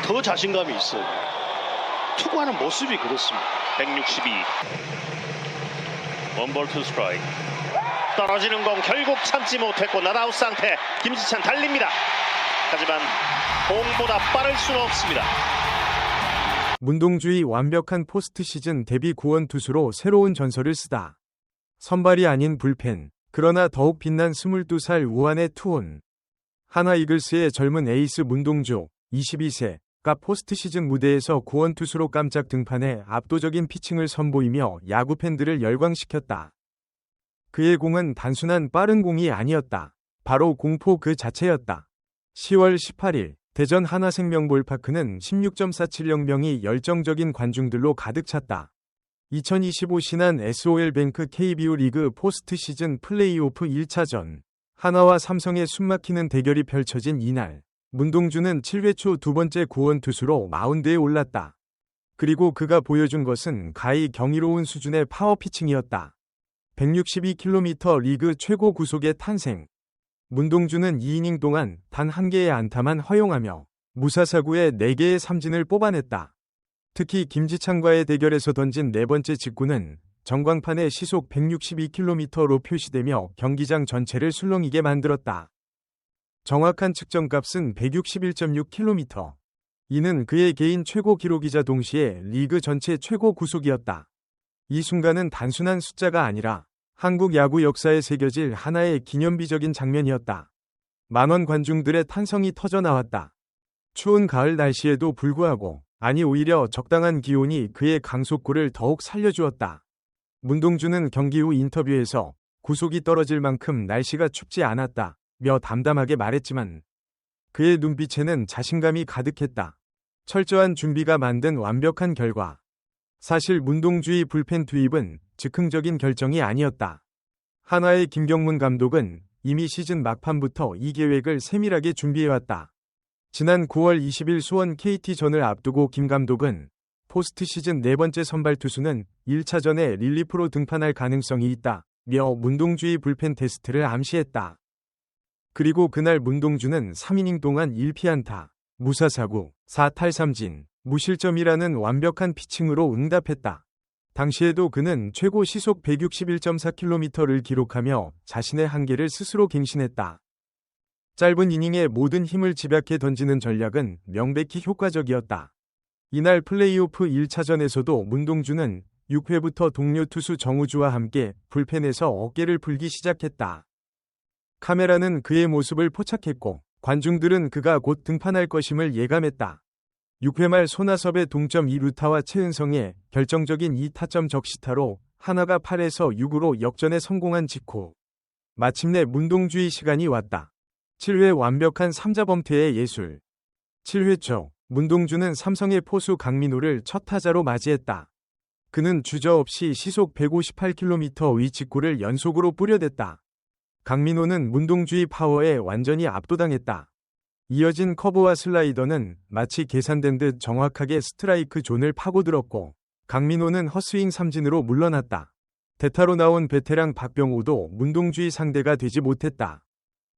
더 자신감이 있어요. 투구하는 모습이 그렇습니다. 162. 원볼 투 스트라이크. 떨어지는 공 결국 참지 못했고 낫아웃 상태. 김지찬 달립니다. 하지만 공보다 빠를 수는 없습니다. 문동주의 완벽한 포스트 시즌 데뷔 구원 투수로 새로운 전설을 쓰다. 선발이 아닌 불펜, 그러나 더욱 빛난 22살 우한의 투혼. 하나 이글스의 젊은 에이스 문동주, 22세가 포스트 시즌 무대에서 구원 투수로 깜짝 등판해 압도적인 피칭을 선보이며 야구 팬들을 열광시켰다. 그의 공은 단순한 빠른 공이 아니었다. 바로 공포 그 자체였다. 10월 18일 대전 하나생명볼파크는 16.470명이 열정적인 관중들로 가득 찼다. 2025 신한 SOL뱅크 KBO 리그 포스트 시즌 플레이오프 1차전 하나와 삼성의 숨막히는 대결이 펼쳐진 이날 문동주는 7회 초 두 번째 구원 투수로 마운드에 올랐다. 그리고 그가 보여준 것은 가히 경이로운 수준의 파워 피칭이었다. 162km 리그 최고 구속의 탄생. 문동주는 2이닝 동안 단 한 개의 안타만 허용하며 무사사구에 4개의 삼진을 뽑아냈다. 특히 김지찬과의 대결에서 던진 네 번째 직구는 전광판에 시속 162km로 표시되며 경기장 전체를 술렁이게 만들었다. 정확한 측정값은 161.6km. 이는 그의 개인 최고 기록이자 동시에 리그 전체 최고 구속이었다. 이 순간은 단순한 숫자가 아니라 한국 야구 역사에 새겨질 하나의 기념비적인 장면이었다. 만원 관중들의 탄성이 터져나왔다. 추운 가을 날씨에도 불구하고, 아니 오히려 적당한 기온이 그의 강속구를 더욱 살려주었다. 문동주는 경기 후 인터뷰에서 구속이 떨어질 만큼 날씨가 춥지 않았다며 담담하게 말했지만 그의 눈빛에는 자신감이 가득했다. 철저한 준비가 만든 완벽한 결과. 사실 문동주의 불펜 투입은 즉흥적인 결정이 아니었다. 하나의 김경문 감독은 이미 시즌 막판부터 이 계획을 세밀하게 준비해왔다. 지난 9월 20일 수원 KT전을 앞두고 김 감독은 포스트 시즌 네 번째 선발 투수는 1차전에 릴리프로 등판할 가능성이 있다며 문동주의 불펜 테스트를 암시했다. 그리고 그날 문동주는 3이닝 동안 1피안타, 무사사구, 4탈삼진, 무실점이라는 완벽한 피칭으로 응답했다. 당시에도 그는 최고 시속 161.4km를 기록하며 자신의 한계를 스스로 갱신했다. 짧은 이닝에 모든 힘을 집약해 던지는 전략은 명백히 효과적이었다. 이날 플레이오프 1차전에서도 문동주는 6회부터 동료 투수 정우주와 함께 불펜에서 어깨를 풀기 시작했다. 카메라는 그의 모습을 포착했고 관중들은 그가 곧 등판할 것임을 예감했다. 6회 말 손아섭의 동점 2루타와 최은성의 결정적인 2타점 적시타로 하나가 8에서 6으로 역전에 성공한 직후 마침내 문동주의 시간이 왔다. 7회 완벽한 3자 범퇴의 예술. 7회 초 문동주는 삼성의 포수 강민호를 첫 타자로 맞이했다. 그는 주저없이 시속 158km의 직구를 연속으로 뿌려댔다. 강민호는 문동주의 파워에 완전히 압도당했다. 이어진 커브와 슬라이더는 마치 계산된 듯 정확하게 스트라이크 존을 파고들었고 강민호는 헛스윙 삼진으로 물러났다. 대타로 나온 베테랑 박병호도 문동주의 상대가 되지 못했다.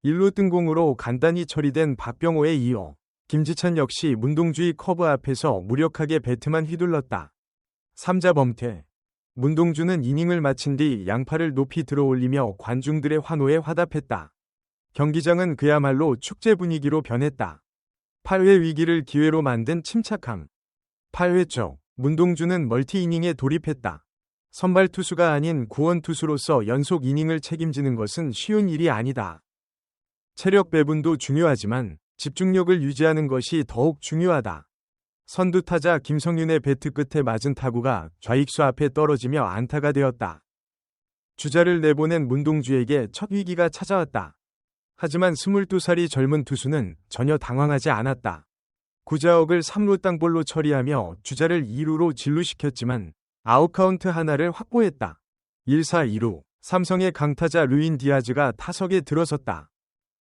1루 뜬공으로 간단히 처리된 박병호에 이어 김지찬 역시 문동주의 커브 앞에서 무력하게 배트만 휘둘렀다. 3자 범퇴. 문동주는 이닝을 마친 뒤 양팔을 높이 들어올리며 관중들의 환호에 화답했다. 경기장은 그야말로 축제 분위기로 변했다. 8회 위기를 기회로 만든 침착함. 8회 초 문동주는 멀티이닝에 돌입했다. 선발 투수가 아닌 구원 투수로서 연속 이닝을 책임지는 것은 쉬운 일이 아니다. 체력 배분도 중요하지만 집중력을 유지하는 것이 더욱 중요하다. 선두 타자 김성윤의 배트 끝에 맞은 타구가 좌익수 앞에 떨어지며 안타가 되었다. 주자를 내보낸 문동주에게 첫 위기가 찾아왔다. 하지만 22살이 젊은 투수는 전혀 당황하지 않았다. 구자욱을 3루 땅볼로 처리하며 주자를 2루로 진루시켰지만 아웃카운트 하나를 확보했다. 1사 2루 삼성의 강타자 루인 디아즈가 타석에 들어섰다.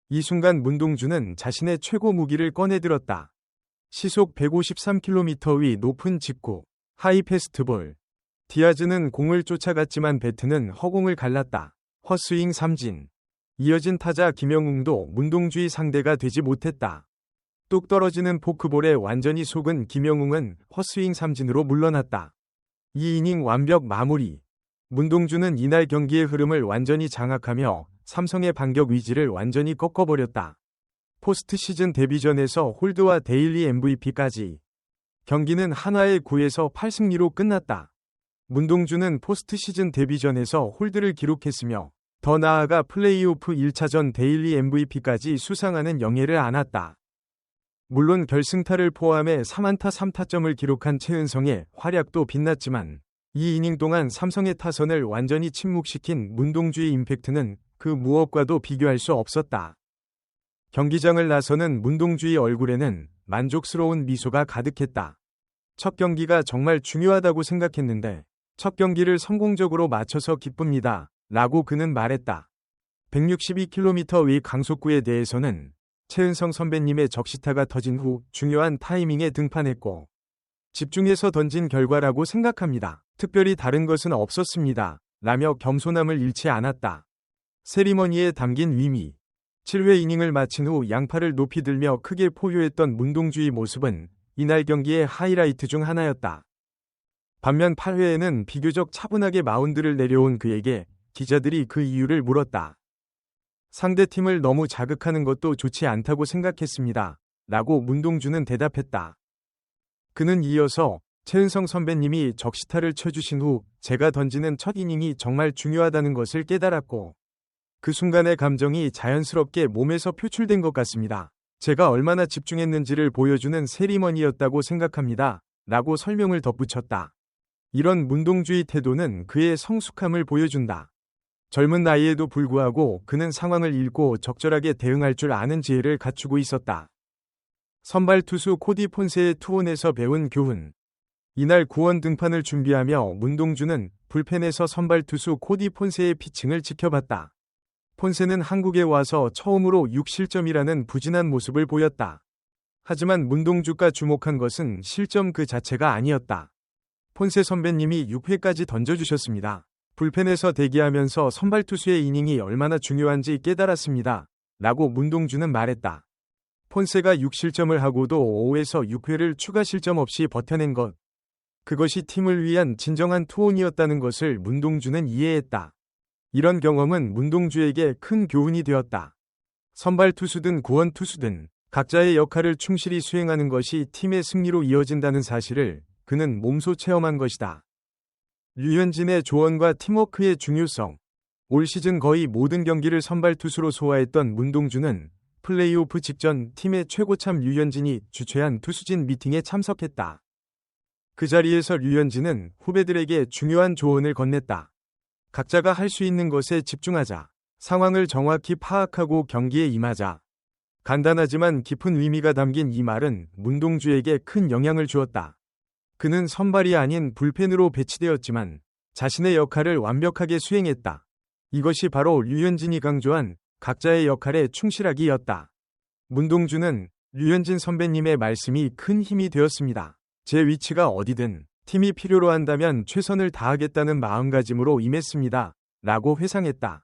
이 순간 문동주는 자신의 최고 무기를 꺼내들었다. 시속 153km의 높은 직구, 하이 패스트볼. 디아즈는 공을 쫓아갔지만 배트는 허공을 갈랐다. 헛스윙 삼진. 이어진 타자 김영웅도 문동주의 상대가 되지 못했다. 뚝 떨어지는 포크볼에 완전히 속은 김영웅은 헛스윙 삼진으로 물러났다. 이 이닝 완벽 마무리. 문동주는 이날 경기의 흐름을 완전히 장악하며 삼성의 반격 위지를 완전히 꺾어버렸다. 포스트 시즌 데뷔전에서 홀드와 데일리 MVP까지. 경기는 한화의 9에서 8승리로 끝났다. 문동주는 포스트 시즌 데뷔전에서 홀드를 기록했으며 더 나아가 플레이오프 1차전 데일리 MVP까지 수상하는 영예를 안았다. 물론 결승타를 포함해 3안타 3타점을 기록한 최은성의 활약도 빛났지만 이 이닝 동안 삼성의 타선을 완전히 침묵시킨 문동주의 임팩트는 그 무엇과도 비교할 수 없었다. 경기장을 나서는 문동주의 얼굴에는 만족스러운 미소가 가득했다. 첫 경기가 정말 중요하다고 생각했는데 첫 경기를 성공적으로 마쳐서 기쁩니다. 라고 그는 말했다. 162km 의 강속구에 대해서는 최은성 선배님의 적시타가 터진 후 중요한 타이밍에 등판했고 집중해서 던진 결과라고 생각합니다. 특별히 다른 것은 없었습니다. 라며 겸손함을 잃지 않았다. 세리머니에 담긴 의미. 7회 이닝을 마친 후 양팔을 높이 들며 크게 포효했던 문동주의 모습은 이날 경기의 하이라이트 중 하나였다. 반면 8회에는 비교적 차분하게 마운드를 내려온 그에게 기자들이 그 이유를 물었다. 상대팀을 너무 자극하는 것도 좋지 않다고 생각했습니다. 라고 문동주는 대답했다. 그는 이어서 최은성 선배님이 적시타를 쳐주신 후 제가 던지는 첫 이닝이 정말 중요하다는 것을 깨달았고 그 순간의 감정이 자연스럽게 몸에서 표출된 것 같습니다. 제가 얼마나 집중했는지를 보여주는 세리머니였다고 생각합니다. 라고 설명을 덧붙였다. 이런 문동주의 태도는 그의 성숙함을 보여준다. 젊은 나이에도 불구하고 그는 상황을 읽고 적절하게 대응할 줄 아는 지혜를 갖추고 있었다. 선발 투수 코디 폰세의 투혼에서 배운 교훈. 이날 구원 등판을 준비하며 문동주는 불펜에서 선발 투수 코디 폰세의 피칭을 지켜봤다. 폰세는 한국에 와서 처음으로 6실점이라는 부진한 모습을 보였다. 하지만 문동주가 주목한 것은 실점 그 자체가 아니었다. 폰세 선배님이 6회까지 던져주셨습니다. 불펜에서 대기하면서 선발 투수의 이닝이 얼마나 중요한지 깨달았습니다. 라고 문동주는 말했다. 폰세가 6실점을 하고도 5에서 6회를 추가 실점 없이 버텨낸 것. 그것이 팀을 위한 진정한 투혼이었다는 것을 문동주는 이해했다. 이런 경험은 문동주에게 큰 교훈이 되었다. 선발 투수든 구원 투수든 각자의 역할을 충실히 수행하는 것이 팀의 승리로 이어진다는 사실을 그는 몸소 체험한 것이다. 류현진의 조언과 팀워크의 중요성. 올 시즌 거의 모든 경기를 선발 투수로 소화했던 문동주는 플레이오프 직전 팀의 최고참 류현진이 주최한 투수진 미팅에 참석했다. 그 자리에서 류현진은 후배들에게 중요한 조언을 건넸다. 각자가 할 수 있는 것에 집중하자. 상황을 정확히 파악하고 경기에 임하자. 간단하지만 깊은 의미가 담긴 이 말은 문동주에게 큰 영향을 주었다. 그는 선발이 아닌 불펜으로 배치되었지만 자신의 역할을 완벽하게 수행했다. 이것이 바로 류현진이 강조한 각자의 역할에 충실하기였다. 문동주는 류현진 선배님의 말씀이 큰 힘이 되었습니다. 제 위치가 어디든 팀이 필요로 한다면 최선을 다하겠다는 마음가짐으로 임했습니다. 라고 회상했다.